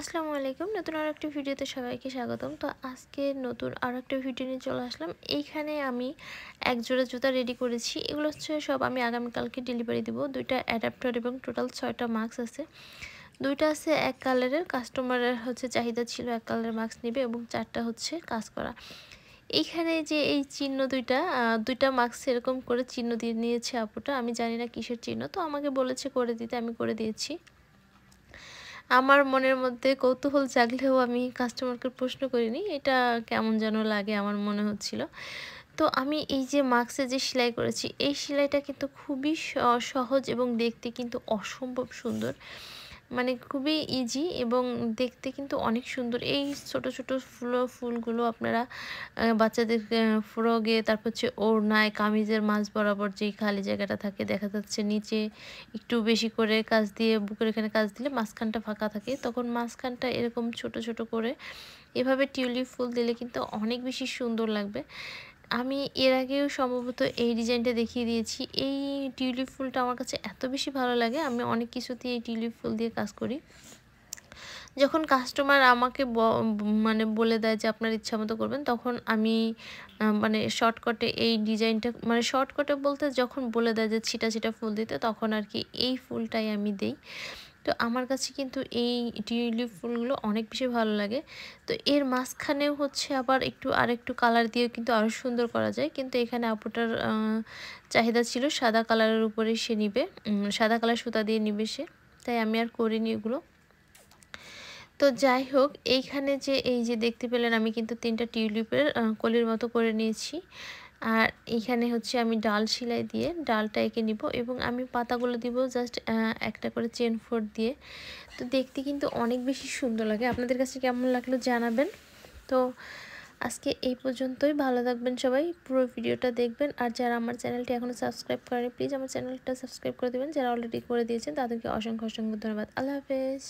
আসসালামু আলাইকুম। নতুন আরেকটি ভিডিওতে সবাইকে স্বাগতম। তো আজকে নতুন আরেকটা ভিডিও নিয়ে চলে আসলাম। এইখানে আমি এক জোড়া জুতা রেডি করেছি। এগুলো হচ্ছে সব আমি আগামীকালকে ডেলিভারি দিব। ২ টা অ্যাডাপ্টার এবং টোটাল ৬ টা মাস্ক আছে। ২ টা আছে এক কালারের, কাস্টমারের হচ্ছে চাহিদা ছিল এক কালারের মাস্ক নিবে এবং ৪ টা হচ্ছে কাজ করা। এইখানে যে এই চিহ্ন ২ টা ২ টা মাস্ক এরকম করে চিহ্ন দিয়ে নিয়েছে আপুটা। আমি জানি না কিসের চিহ্ন। তো আমাকে বলেছে করে দিতে, আমি করে দিয়েছি। আমার মনের মধ্যে কৌতূহল জাগলেও আমি কাস্টমারকে প্রশ্ন করিনি। এটা কেমন যেন লাগে আমার মনে হচ্ছিল। তো আমি এই যে মাস্কে যে সেলাই করেছি, এই সেলাইটা কিন্তু খুবই সহজ এবং দেখতে কিন্তু অসম্ভব সুন্দর। মানে খুবই ইজি এবং দেখতে কিন্তু অনেক সুন্দর। এই ছোট, ছোট ফুলগুলো আপনারা বাচ্চাদের ফ্রগে, তারপর হচ্ছে ওড়নায়, কামিজের মাঝ বরাবর যেই খালি জায়গাটা থাকে দেখা যাচ্ছে নিচে একটু বেশি করে কাজ দিয়ে বুকের এখানে কাজ দিলে মাঝখানটা ফাঁকা থাকে। তখন মাঝখানটা এরকম ছোট, ছোট করে এভাবে টিউলিপ ফুল দিলে কিন্তু অনেক বেশি সুন্দর লাগবে। আমি এর আগেও সম্ভবত এই ডিজাইনটা দেখিয়ে দিয়েছি। এই টিউলিপ ফুলটা আমার কাছে এত বেশি ভালো লাগে, আমি অনেক কিছুতেই এই টিউলিপ ফুল দিয়ে কাজ করি। যখন কাস্টমার আমাকে মানে বলে দেয় যে আপনার ইচ্ছামতো করবেন, তখন আমি মানে শর্টকাটে এই ডিজাইনটা, মানে শর্টকাটে বলতে যখন বলে দেয় যে ছিটা, ছিটা ফুল দিতে, তখন আরকি এই ফুলটাই আমি দেই। তো আমার কাছে কিন্তু এই টিউলিপ ফুলগুলো অনেক বেশি ভালো লাগে। তো এর মাঝখানেও হচ্ছে আবার আরেকটু কালার দিয়েও কিন্তু আরও সুন্দর করা যায়। কিন্তু এখানে আপুটার চাহিদা ছিল সাদা কালারের উপরে সে নিবে, সাদা কালার সুতা দিয়ে নিবে সে। তাই আমি আর করিনি এগুলো। তো যাই হোক, এইখানে যে এই যে দেখতে পেলেন আমি কিন্তু ৩ টা টিউলিপের কলির মতো করে নিয়েছি। আর এইখানে হচ্ছে আমি ডাল সেলাই দিয়ে ডালটা এঁকে নিব এবং আমি পাতাগুলো দিব জাস্ট একটা করে চেন ফোর দিয়ে। তো দেখতে কিন্তু অনেক বেশি সুন্দর লাগে। আপনাদের কাছে কেমন লাগলো জানাবেন। তো আজকে এই পর্যন্তই। ভালো থাকবেন সবাই। পুরো ভিডিওটা দেখবেন। আর যারা আমার চ্যানেলটি এখনও সাবস্ক্রাইব করেনি প্লিজ আমার চ্যানেলটা সাবস্ক্রাইব করে দেবেন। যারা অলরেডি করে দিয়েছেন তাদেরকে অসংখ্য, অসংখ্য ধন্যবাদ। আল্লাহ হাফেজ।